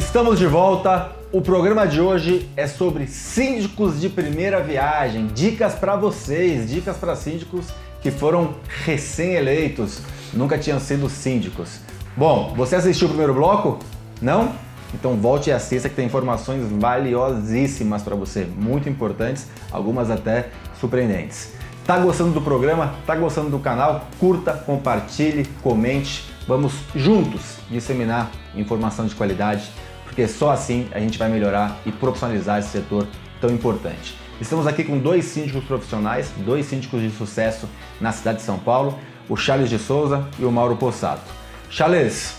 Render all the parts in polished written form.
Estamos de volta. O programa de hoje é sobre síndicos de primeira viagem. Dicas para vocês, dicas para síndicos que foram recém-eleitos, nunca tinham sido síndicos. Bom, você assistiu o primeiro bloco? Não? Então volte e assista que tem informações valiosíssimas para você, muito importantes, algumas até surpreendentes. Tá gostando do programa? Tá gostando do canal? Curta, compartilhe, comente. Vamos juntos disseminar informação de qualidade, porque só assim a gente vai melhorar e profissionalizar esse setor tão importante. Estamos aqui com dois síndicos profissionais, dois síndicos de sucesso na cidade de São Paulo, o Charles de Souza e o Mauro Possato. Charles,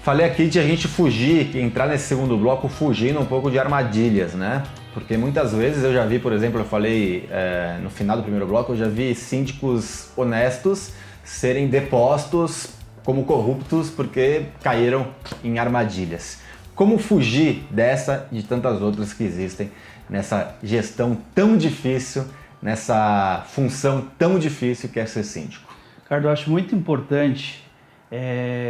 falei aqui de a gente fugir, entrar nesse segundo bloco fugindo um pouco de armadilhas, né? Porque muitas vezes eu já vi, por exemplo, eu falei no final do primeiro bloco, eu já vi síndicos honestos serem depostos como corruptos porque caíram em armadilhas. Como fugir dessa e de tantas outras que existem nessa gestão tão difícil, nessa função tão difícil que é ser síndico? Ricardo, eu acho muito importante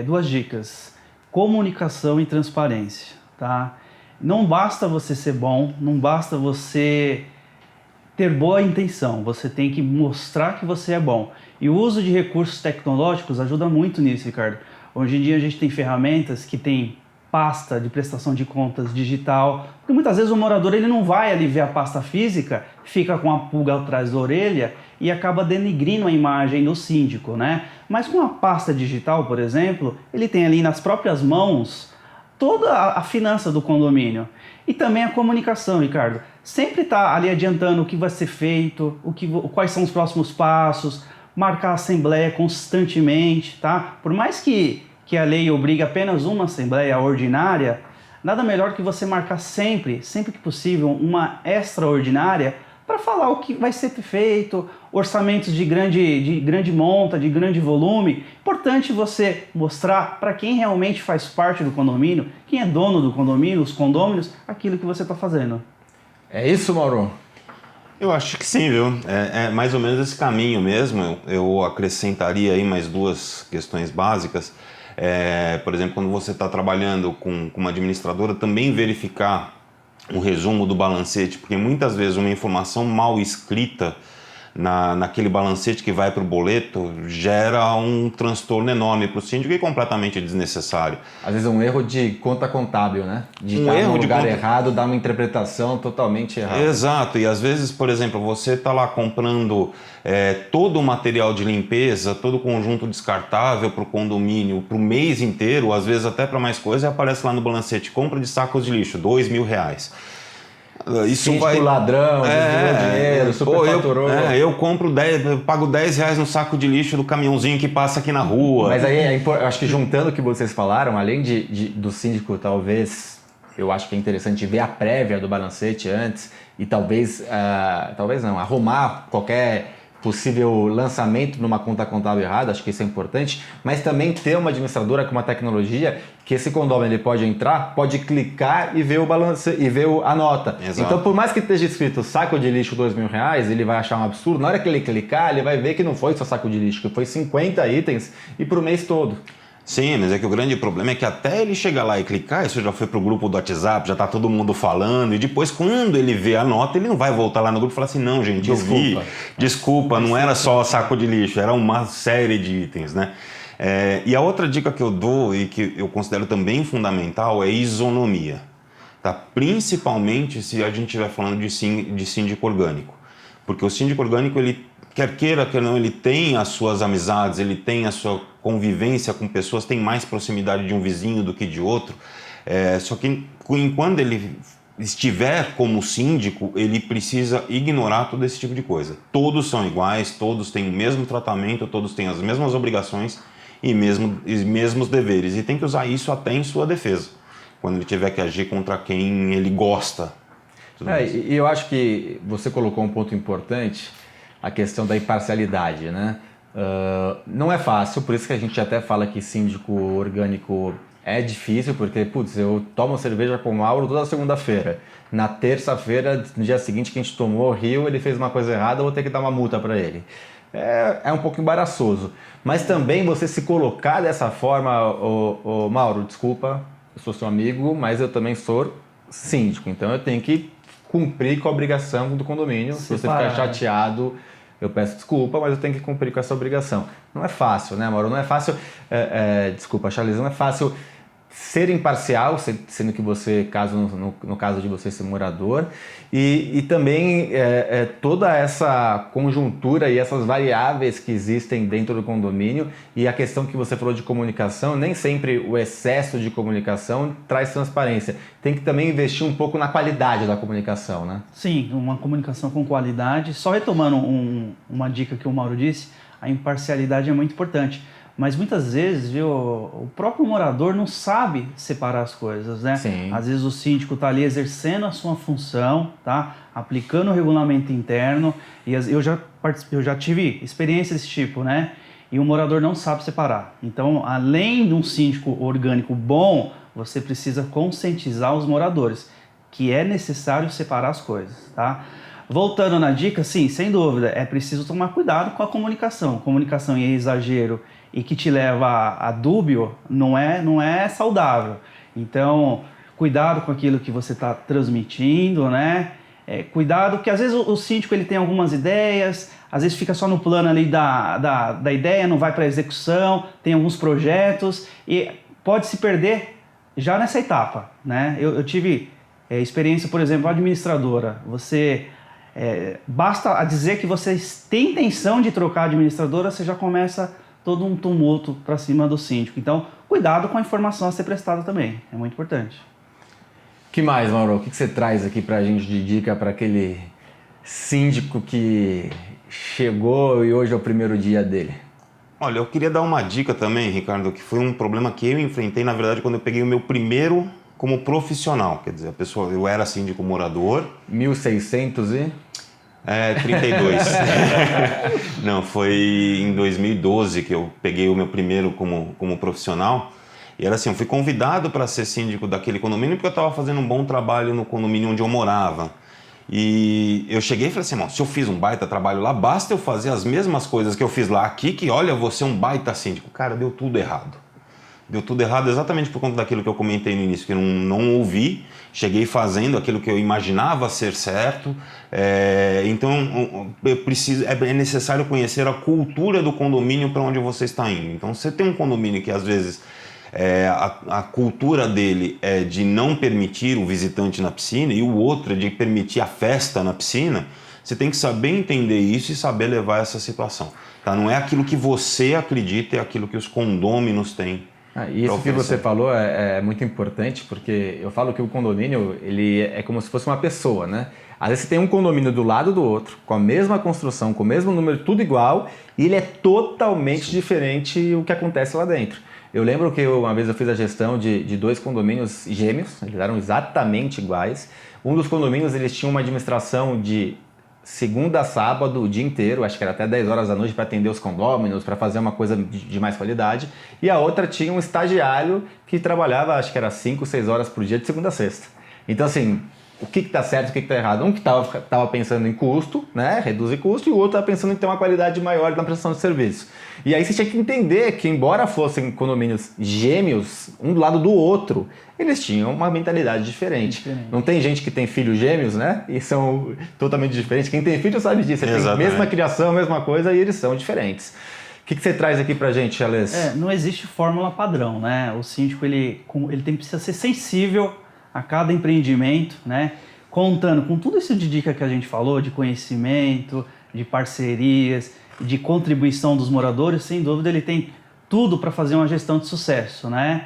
duas dicas: comunicação e transparência, tá? Não basta você ser bom, não basta você ter boa intenção, você tem que mostrar que você é bom. E o uso de recursos tecnológicos ajuda muito nisso, Ricardo. Hoje em dia a gente tem ferramentas que tem pasta de prestação de contas digital, porque muitas vezes o morador ele não vai ali ver a pasta física, fica com a pulga atrás da orelha e acaba denigrindo a imagem do síndico, né? Mas com a pasta digital, por exemplo, ele tem ali nas próprias mãos toda a finança do condomínio. E também a comunicação, Ricardo. Sempre está ali adiantando o que vai ser feito, quais são os próximos passos, marcar a assembleia constantemente, tá? Por mais que a lei obrigue apenas uma assembleia ordinária, nada melhor que você marcar sempre que possível, uma extraordinária para falar o que vai ser feito, orçamentos de grande monta, de grande volume. Importante você mostrar para quem realmente faz parte do condomínio, quem é dono do condomínio, os condôminos, aquilo que você está fazendo. É isso, Mauro? Eu acho que sim, viu? É mais ou menos esse caminho mesmo. Eu acrescentaria aí mais duas questões básicas. Por exemplo, quando você está trabalhando com uma administradora, também verificar um resumo do balancete, porque muitas vezes uma informação mal escrita naquele balancete que vai para o boleto gera um transtorno enorme para o síndico e completamente desnecessário. Às vezes um erro de conta contábil, né? De estar no lugar errado, dar uma interpretação totalmente errada. Exato, e às vezes, por exemplo, você está lá comprando todo o material de limpeza, todo o conjunto descartável para o condomínio, para o mês inteiro, às vezes até para mais coisa, e aparece lá no balancete, compra de sacos de lixo, R$2.000. Isso síndico vai ladrão, desviou dinheiro, superfaturou. Eu compro eu pago R$10 no saco de lixo do caminhãozinho que passa aqui na rua. Mas aí, eu acho que juntando o que vocês falaram, além do síndico, talvez, eu acho que é interessante ver a prévia do balancete antes e talvez não, arrumar qualquer possível lançamento numa conta contábil errada, acho que isso é importante, mas também ter uma administradora com uma tecnologia que esse condomínio ele pode entrar, pode clicar e ver o balance e ver a nota. Exato. Então, por mais que esteja escrito saco de lixo R$2.000, ele vai achar um absurdo. Na hora que ele clicar, ele vai ver que não foi só saco de lixo, que foi 50 itens e para o mês todo. Sim, mas é que o grande problema é que até ele chegar lá e clicar, isso já foi pro grupo do WhatsApp, já tá todo mundo falando, e depois quando ele vê a nota, ele não vai voltar lá no grupo e falar assim, não, gente, eu vi, desculpa, não era só saco de lixo, era uma série de itens, né? E a outra dica que eu dou e que eu considero também fundamental é isonomia, tá? Principalmente se a gente estiver falando de síndico orgânico, porque o síndico orgânico, ele quer queira, quer não, ele tem as suas amizades, ele tem a sua convivência com pessoas, tem mais proximidade de um vizinho do que de outro. Só que enquanto ele estiver como síndico, ele precisa ignorar todo esse tipo de coisa. Todos são iguais, todos têm o mesmo tratamento, todos têm as mesmas obrigações e mesmos deveres. E tem que usar isso até em sua defesa, quando ele tiver que agir contra quem ele gosta. E eu acho que você colocou um ponto importante, a questão da imparcialidade, né? Não é fácil, por isso que a gente até fala que síndico orgânico é difícil, porque, putz, eu tomo cerveja com o Mauro toda segunda-feira. Na terça-feira, no dia seguinte que a gente tomou o Rio, ele fez uma coisa errada, eu vou ter que dar uma multa para ele. É um pouco embaraçoso. Mas também você se colocar dessa forma, Mauro, desculpa, eu sou seu amigo, mas eu também sou síndico, então eu tenho que cumprir com a obrigação do condomínio. Se você ficar chateado, eu peço desculpa, mas eu tenho que cumprir com essa obrigação. Não é fácil, né, Mauro? Não é fácil, desculpa, Charles, não é fácil ser imparcial, sendo que você, no caso de você ser morador, e também toda essa conjuntura e essas variáveis que existem dentro do condomínio, e a questão que você falou de comunicação, nem sempre o excesso de comunicação traz transparência. Tem que também investir um pouco na qualidade da comunicação, né? Sim, uma comunicação com qualidade. Só retomando uma dica que o Mauro disse, a imparcialidade é muito importante. Mas muitas vezes, viu, o próprio morador não sabe separar as coisas, né? Sim. Às vezes o síndico está ali exercendo a sua função, tá? Aplicando o regulamento interno, e eu já tive experiência desse tipo, né? E o morador não sabe separar. Então, além de um síndico orgânico bom, você precisa conscientizar os moradores que é necessário separar as coisas, tá? Voltando na dica, sim, sem dúvida, é preciso tomar cuidado com a comunicação. Comunicação em exagero e que te leva a dúbio não é saudável. Então, cuidado com aquilo que você está transmitindo, né? Cuidado que às vezes o síndico ele tem algumas ideias, às vezes fica só no plano ali da ideia, não vai para a execução, tem alguns projetos e pode se perder já nessa etapa, né? Eu tive experiência, por exemplo, administradora. Você basta dizer que você tem intenção de trocar a administradora, você já começa todo um tumulto para cima do síndico. Então, cuidado com a informação a ser prestada também, é muito importante. Que mais, Mauro? O que você traz aqui para a gente de dica para aquele síndico que chegou e hoje é o primeiro dia dele? Olha, eu queria dar uma dica também, Ricardo, que foi um problema que eu enfrentei, na verdade, quando eu peguei o meu primeiro como profissional. Quer dizer, eu era síndico morador. 1600 e... 32. Não, foi em 2012 que eu peguei o meu primeiro como profissional. E era assim, eu fui convidado para ser síndico daquele condomínio porque eu estava fazendo um bom trabalho no condomínio onde eu morava. E eu cheguei e falei assim, se eu fiz um baita trabalho lá, basta eu fazer as mesmas coisas que eu fiz lá aqui, que olha, eu vou ser um baita síndico. Cara, deu tudo errado. Deu tudo errado exatamente por conta daquilo que eu comentei no início, que eu não ouvi, cheguei fazendo aquilo que eu imaginava ser certo. Então é necessário conhecer a cultura do condomínio para onde você está indo. Então, você tem um condomínio que às vezes a cultura dele é de não permitir o visitante na piscina e o outro é de permitir a festa na piscina, você tem que saber entender isso e saber levar essa situação. Tá? Não é aquilo que você acredita, é aquilo que os condôminos têm. E isso que você falou é muito importante, porque eu falo que o condomínio ele é como se fosse uma pessoa, né? Às vezes você tem um condomínio do lado do outro, com a mesma construção, com o mesmo número, tudo igual, e ele é totalmente diferente o que acontece lá dentro. Eu lembro que uma vez eu fiz a gestão de 2 condomínios gêmeos, eles eram exatamente iguais. Um dos condomínios eles tinham uma administração de segunda a sábado, o dia inteiro, acho que era até 10 horas da noite para atender os condôminos, para fazer uma coisa de mais qualidade. E a outra tinha um estagiário que trabalhava, acho que era 5, 6 horas por dia, de segunda a sexta. Então, assim, o que está certo e o que está errado? Um que estava pensando em custo, né, reduzir custo, e o outro estava pensando em ter uma qualidade maior na prestação de serviço. E aí você tinha que entender que, embora fossem condomínios gêmeos, um do lado do outro, eles tinham uma mentalidade diferente. Não tem gente que tem filhos gêmeos, né? E são totalmente diferentes. Quem tem filho sabe disso. Eles têm a mesma criação, a mesma coisa, e eles são diferentes. O que você traz aqui pra gente, Charles? Não existe fórmula padrão, né? O síndico precisa ser sensível a cada empreendimento, né? Contando com tudo isso de dica que a gente falou, de conhecimento, de parcerias, de contribuição dos moradores, sem dúvida ele tem tudo para fazer uma gestão de sucesso, né?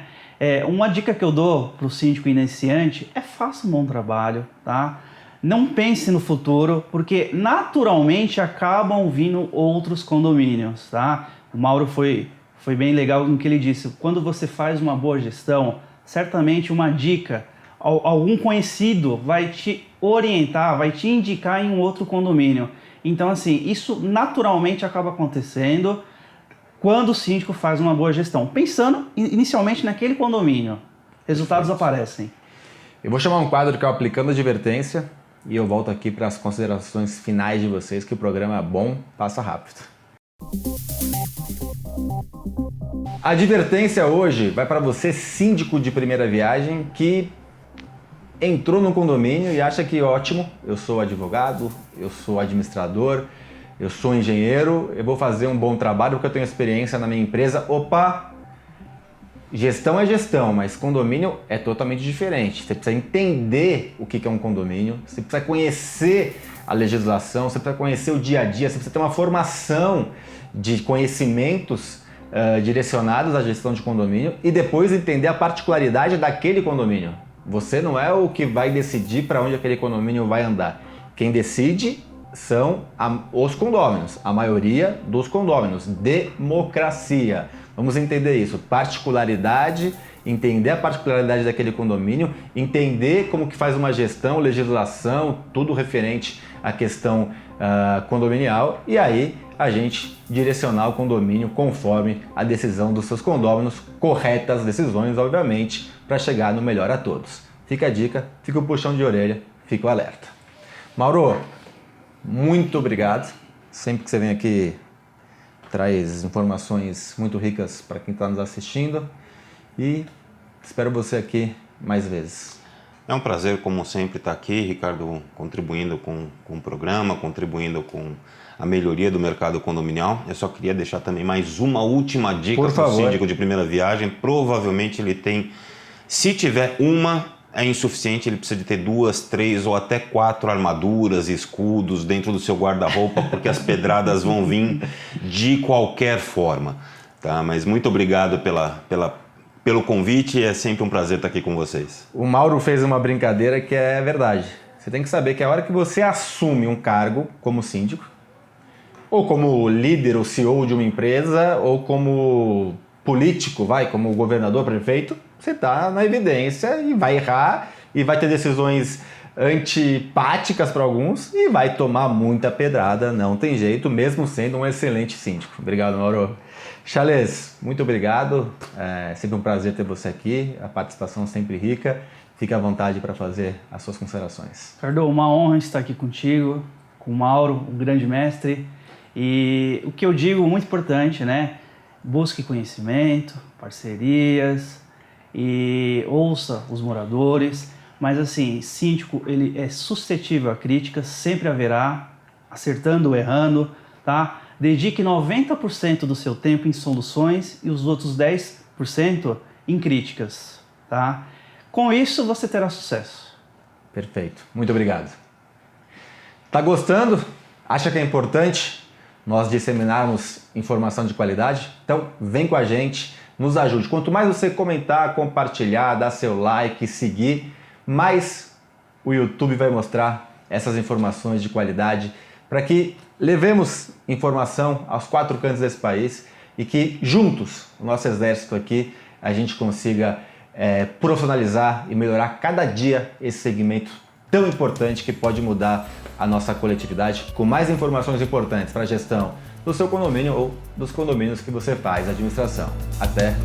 Uma dica que eu dou para o síndico iniciante é faça um bom trabalho, tá? Não pense no futuro, porque naturalmente acabam vindo outros condomínios, tá? O Mauro foi bem legal no que ele disse. Quando você faz uma boa gestão, certamente uma dica, algum conhecido vai te orientar, vai te indicar em um outro condomínio. Então, assim, isso naturalmente acaba acontecendo quando o síndico faz uma boa gestão, pensando inicialmente naquele condomínio. Resultados aparecem. Eu vou chamar um quadro que é o Aplicando Advertência e eu volto aqui para as considerações finais de vocês, que o programa é bom, passa rápido. A advertência hoje vai para você, síndico de primeira viagem, que entrou no condomínio e acha que ótimo, eu sou advogado, eu sou administrador, eu sou engenheiro, eu vou fazer um bom trabalho porque eu tenho experiência na minha empresa. Opa! Gestão é gestão, mas condomínio é totalmente diferente. Você precisa entender o que é um condomínio, você precisa conhecer a legislação, você precisa conhecer o dia a dia, você precisa ter uma formação de conhecimentos direcionados à gestão de condomínio e depois entender a particularidade daquele condomínio. Você não é o que vai decidir para onde aquele condomínio vai andar. Quem decide são os condôminos, a maioria dos condôminos. Democracia. Vamos entender isso. Particularidade, entender a particularidade daquele condomínio, entender como que faz uma gestão, legislação, tudo referente à questão condominial e aí a gente direcionar o condomínio conforme a decisão dos seus condôminos, corretas decisões, obviamente, para chegar no melhor a todos. Fica a dica, fica o puxão de orelha, fica o alerta. Mauro, muito obrigado. Sempre que você vem aqui, traz informações muito ricas para quem está nos assistindo e espero você aqui mais vezes. É um prazer, como sempre, estar aqui, Ricardo, contribuindo com o programa, contribuindo com a melhoria do mercado condominial. Eu só queria deixar também mais uma última dica para o síndico de primeira viagem. Provavelmente ele tem, se tiver uma, é insuficiente, ele precisa de ter 2, 3 ou até 4 armaduras e escudos dentro do seu guarda-roupa, porque as pedradas vão vir de qualquer forma. Tá? Mas muito obrigado pelo convite, é sempre um prazer estar aqui com vocês. O Mauro fez uma brincadeira que é verdade. Você tem que saber que a hora que você assume um cargo como síndico, ou como líder ou CEO de uma empresa, ou como político, como governador, prefeito, você está na evidência e vai errar e vai ter decisões antipáticas para alguns e vai tomar muita pedrada, não tem jeito, mesmo sendo um excelente síndico. Obrigado, Mauro. Chales, muito obrigado, é sempre um prazer ter você aqui, a participação sempre rica, fique à vontade para fazer as suas considerações. Ricardo, uma honra estar aqui contigo, com o Mauro, um grande mestre, e o que eu digo muito importante, né? Busque conhecimento, parcerias e ouça os moradores, mas assim, síndico ele é suscetível a críticas, sempre haverá, acertando ou errando, tá? Dedique 90% do seu tempo em soluções e os outros 10% em críticas, tá? Com isso você terá sucesso. Perfeito, muito obrigado. Tá gostando? Acha que é importante nós disseminarmos informação de qualidade? Então vem com a gente, nos ajude. Quanto mais você comentar, compartilhar, dar seu like, seguir, mais o YouTube vai mostrar essas informações de qualidade para que levemos informação aos 4 cantos desse país e que juntos, o nosso exército aqui, a gente consiga profissionalizar e melhorar cada dia esse segmento tão importante que pode mudar a nossa coletividade com mais informações importantes para a gestão do seu condomínio ou dos condomínios que você faz administração. Até